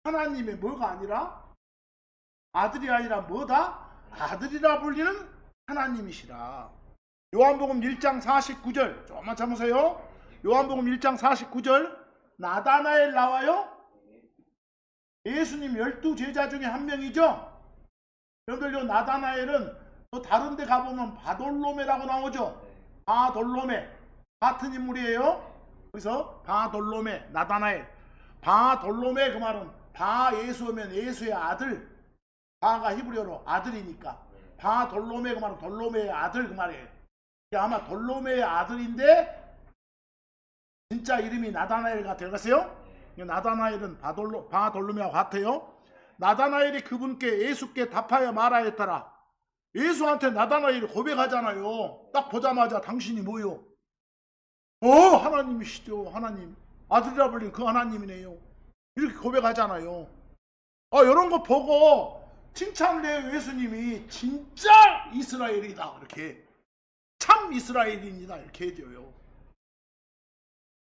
하나님의 뭐가 아니라 아들이 아니라 뭐다? 아들이라 불리는 하나님이시라. 요한복음 1장 49절 조금만 참으세요. 요한복음 1장 49절 나다나엘 나와요. 예수님 12제자 중에 한 명이죠. 여러분들 요 나다나엘은 또 다른 데 가보면 바돌로메라고 나오죠. 바돌로메 같은 인물이에요. 그래서 바돌로메 나다나엘. 바돌로메 그 말은 바 예수면 예수의 아들. 바가 히브리어로 아들이니까 바돌로메 그 말은 돌로메의 아들 그 말이에요. 아마 돌로메의 아들인데 진짜 이름이 나다나엘 같아요. 그랬어요? 나다나엘은 바돌로메와 같아요. 나다나엘이 그분께 예수께 답하여 말하였더라. 예수한테 나다나엘이 고백하잖아요. 딱 보자마자 당신이 뭐요? 하나님이시죠. 하나님. 아들이라 불린 그 하나님이네요. 이렇게 고백하잖아요. 이런 거 보고 칭찬을 해요. 예수님이 진짜 이스라엘이다. 이렇게. 참 이스라엘인이다. 이렇게 해줘요.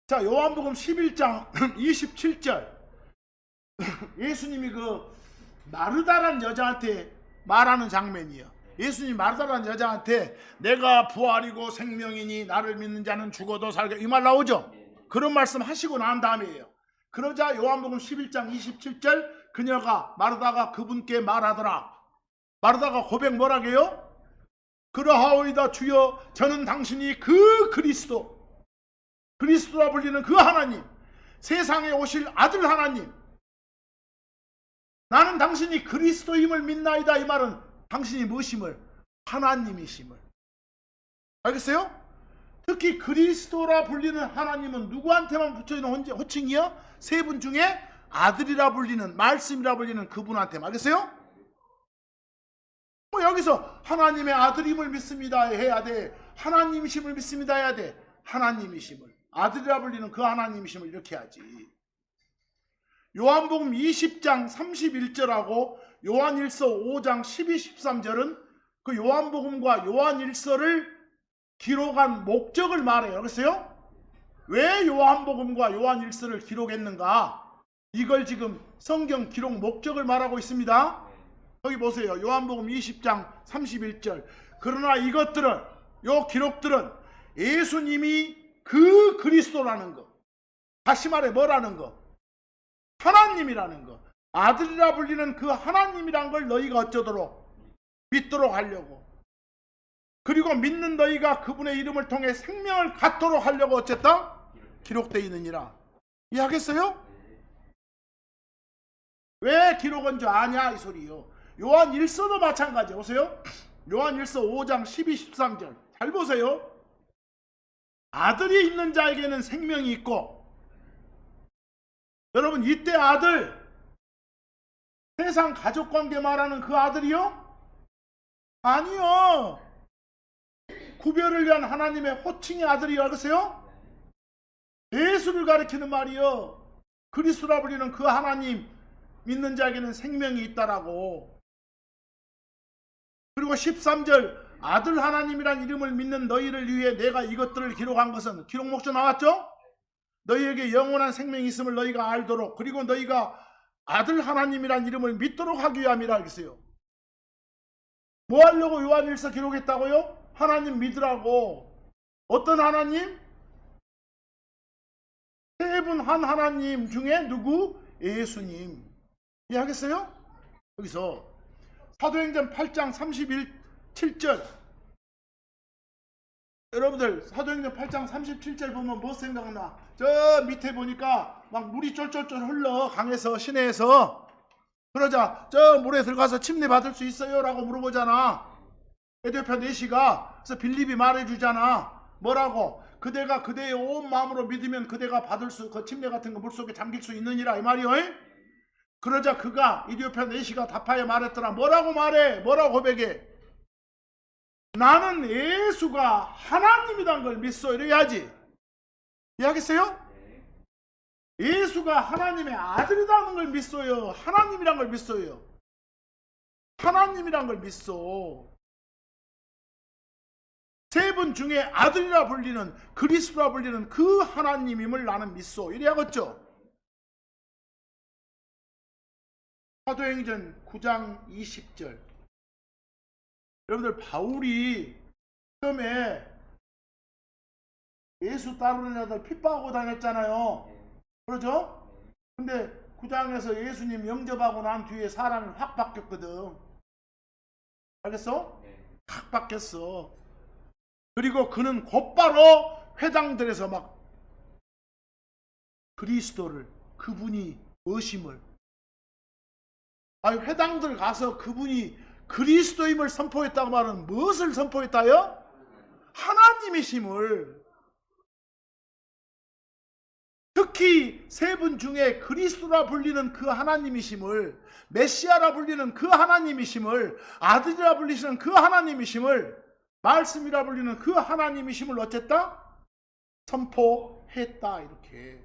자, 요한복음 11장 27절. 예수님이 그 마르다란 여자한테 말하는 장면이에요. 예수님이 마르다란 여자한테 내가 부활이고 생명이니 나를 믿는 자는 죽어도 살게 이 말 나오죠. 그런 말씀 하시고 난 다음이에요. 그러자 요한복음 11장 27절 그녀가 마르다가 그분께 말하더라. 마르다가 고백 뭐라게요? 그러하오이다 주여 저는 당신이 그 그리스도라 불리는 그 하나님, 세상에 오실 아들 하나님, 나는 당신이 그리스도임을 믿나이다. 이 말은 당신이 무엇임을? 하나님이심을. 알겠어요? 특히 그리스도라 불리는 하나님은 누구한테만 붙여있는 호칭이요? 세 분 중에 아들이라 불리는, 말씀이라 불리는 그분한테 말겠어요? 뭐 여기서 하나님의 아들임을 믿습니다 해야 돼? 하나님이심을 믿습니다 해야 돼? 하나님이심을, 아들이라 불리는 그 하나님이심을 이렇게 하지. 요한복음 20장 31절하고 요한일서 5장 12, 13절은 그 요한복음과 요한일서를 기록한 목적을 말해요. 그랬어요? 왜 요한복음과 요한일서를 기록했는가? 이걸 지금 성경 기록 목적을 말하고 있습니다. 거기 보세요. 요한복음 20장 31절. 그러나 이것들은, 요 기록들은 예수님이 그 그리스도라는 거, 다시 말해 뭐라는 거? 하나님이라는 거, 아들이라 불리는 그 하나님이란 걸 너희가 어쩌도록 믿도록 하려고, 그리고 믿는 너희가 그분의 이름을 통해 생명을 갖도록 하려고 어쨌다? 기록되어 있느니라. 이해하겠어요? 왜 기록한 줄 아냐 이 소리요. 요한일서도 마찬가지예요. 보세요. 요한일서 5장 12, 13절 잘 보세요. 아들이 있는 자에게는 생명이 있고, 여러분 이때 아들, 세상 가족관계 말하는 그 아들이요? 아니요. 구별을 위한 하나님의 호칭의 아들이요. 알겠어요? 예수를 가리키는 말이요. 그리스도라 불리는 그 하나님, 믿는 자에게는 생명이 있다라고. 그리고 13절, 아들 하나님이란 이름을 믿는 너희를 위해 내가 이것들을 기록한 것은, 기록 목적 나왔죠? 너희에게 영원한 생명이 있음을 너희가 알도록, 그리고 너희가 아들 하나님이란 이름을 믿도록 하기 위함이라 했어요. 뭐 하려고 요한일서 기록했다고요? 하나님 믿으라고. 어떤 하나님? 세 분 한 하나님 중에 누구? 예수님. 이해하겠어요? 여기서 사도행전 8장 37절, 여러분들 사도행전 8장 37절 보면 뭐 생각나? 저 밑에 보니까 막 물이 쫄쫄쫄 흘러, 강에서, 시내에서. 그러자 저 물에 들어가서 침례 받을 수 있어요? 라고 물어보잖아. 에티오피아 내시가. 그래서 빌립이 말해주잖아. 뭐라고? 그대가 그대의 온 마음으로 믿으면 그대가 받을 수, 그 침례 같은 거 물속에 잠길 수 있느니라 이 말이요. 그러자 그가, 에티오피아 내시가 답하여 말했더라. 뭐라고 말해? 뭐라고 고백해? 나는 예수가 하나님이란 걸 믿소. 이렇게 하지. 이해하겠어요? 예수가 하나님의 아들이라는 걸 믿소요? 하나님이란 걸 믿소요? 하나님이란 걸 믿소. 세 분 중에 아들이라 불리는, 그리스도라 불리는 그 하나님임을 나는 믿소. 이래야겠죠? 사도행전 9장 20절. 여러분들 바울이 처음에 예수 따르는 애들 핍박하고 다녔잖아요. 그러죠? 근데 9장에서 예수님 영접하고 난 뒤에 사람이 확 바뀌었거든. 알겠어? 확 바뀌었어. 그리고 그는 곧바로 회당들에서 막 그리스도를, 그분이 무엇임을, 아니 회당들 가서 그분이 그리스도임을 선포했다고 말은 무엇을 선포했다요? 하나님이심을. 특히 세 분 중에 그리스도라 불리는 그 하나님이심을, 메시아라 불리는 그 하나님이심을, 아들이라 불리시는 그 하나님이심을, 말씀이라 불리는 그 하나님이심을 어쨌다? 선포했다. 이렇게.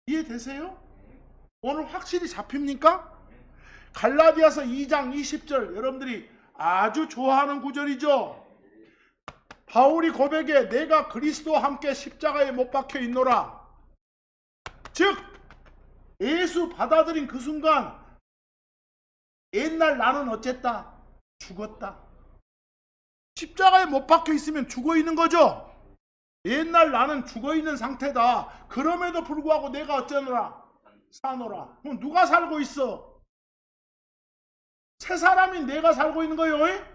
이해되세요? 오늘 확실히 잡힙니까? 갈라디아서 2장 20절 여러분들이 아주 좋아하는 구절이죠. 바울이 고백해 내가 그리스도와 함께 십자가에 못 박혀 있노라. 즉 예수 받아들인 그 순간 옛날 나는 어쨌다? 죽었다. 십자가에 못 박혀 있으면 죽어 있는 거죠. 옛날 나는 죽어 있는 상태다. 그럼에도 불구하고 내가 어쩌노라? 사노라. 그럼 누가 살고 있어? 새 사람이 내가 살고 있는 거예요.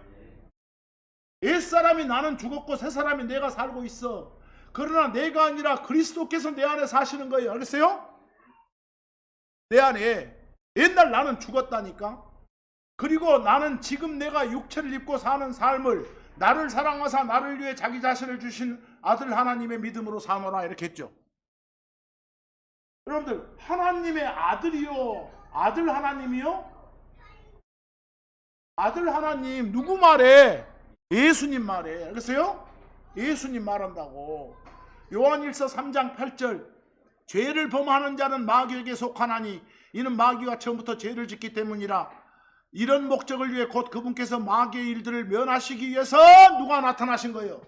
옛 사람이 나는 죽었고 새 사람이 내가 살고 있어. 그러나 내가 아니라 그리스도께서 내 안에 사시는 거예요. 알겠어요? 내 안에. 옛날 나는 죽었다니까. 그리고 나는 지금 내가 육체를 입고 사는 삶을 나를 사랑하사 나를 위해 자기 자신을 주신 아들 하나님의 믿음으로 사노라 이렇게 했죠. 여러분들 하나님의 아들이요, 아들 하나님이요? 아들 하나님 누구 말해? 예수님 말해. 알겠어요? 예수님 말한다고. 요한일서 3장 8절 죄를 범하는 자는 마귀에게 속하나니 이는 마귀가 처음부터 죄를 짓기 때문이라. 이런 목적을 위해 곧 그분께서 마귀의 일들을 면하시기 위해서 누가 나타나신 거예요?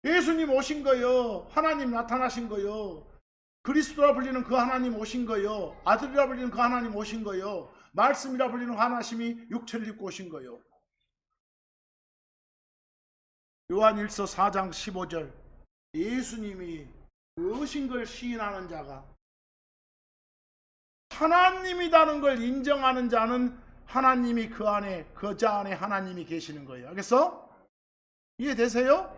예수님 오신 거예요. 하나님 나타나신 거예요. 그리스도라 불리는 그 하나님 오신 거예요. 아들이라 불리는 그 하나님 오신 거예요. 말씀이라 불리는 하나님이 육체를 입고 오신 거예요. 요한일서 4장 15절 예수님이 무엇인 걸 시인하는 자가 하나님이라는 걸 인정하는 자는 하나님이 그 안에, 그 자 안에 하나님이 계시는 거예요. 알겠어? 이해되세요?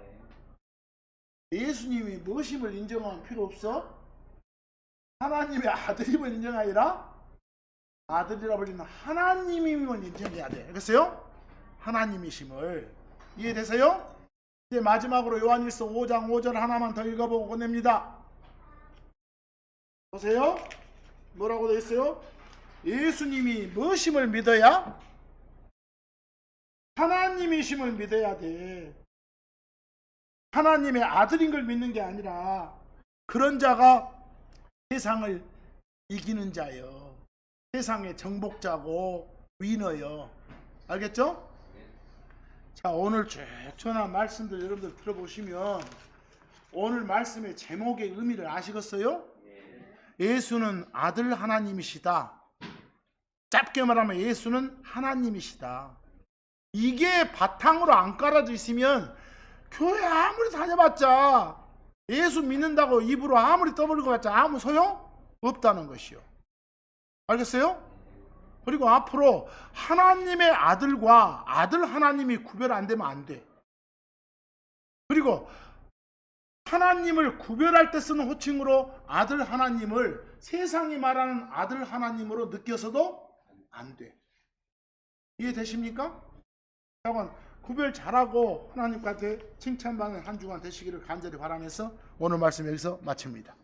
예수님이 무엇임을 인정하면 필요 없어? 하나님의 아들임을 인정하리라? 아들이라 불리는 하나님임을 인정해야 돼. 알겠어요? 하나님이심을. 이해되세요? 이제 마지막으로 요한일서 5장 5절 하나만 더 읽어보고 끝냅니다. 보세요. 뭐라고 되어 있어요? 예수님이 무엇임을 믿어야? 하나님이심을 믿어야 돼. 하나님의 아들인 걸 믿는 게 아니라 그런 자가 세상을 이기는 자요. 세상의 정복자고 위너요. 알겠죠? 자, 오늘 쭉 전한 말씀들 여러분들 들어보시면 오늘 말씀의 제목의 의미를 아시겠어요? 예수는 아들 하나님이시다. 짧게 말하면 예수는 하나님이시다. 이게 바탕으로 안 깔아져 있으면 교회 아무리 다녀봤자 예수 믿는다고 입으로 아무리 떠벌리고 봤자 아무 소용 없다는 것이요. 알겠어요? 그리고 앞으로 하나님의 아들과 아들 하나님이 구별 안 되면 안 돼. 그리고 하나님을 구별할 때 쓰는 호칭으로 아들 하나님을 세상이 말하는 아들 하나님으로 느껴서도 안 돼. 이해되십니까? 여러분 구별 잘하고 하나님한테 칭찬받는 한 주간 되시기를 간절히 바라면서 오늘 말씀 여기서 마칩니다.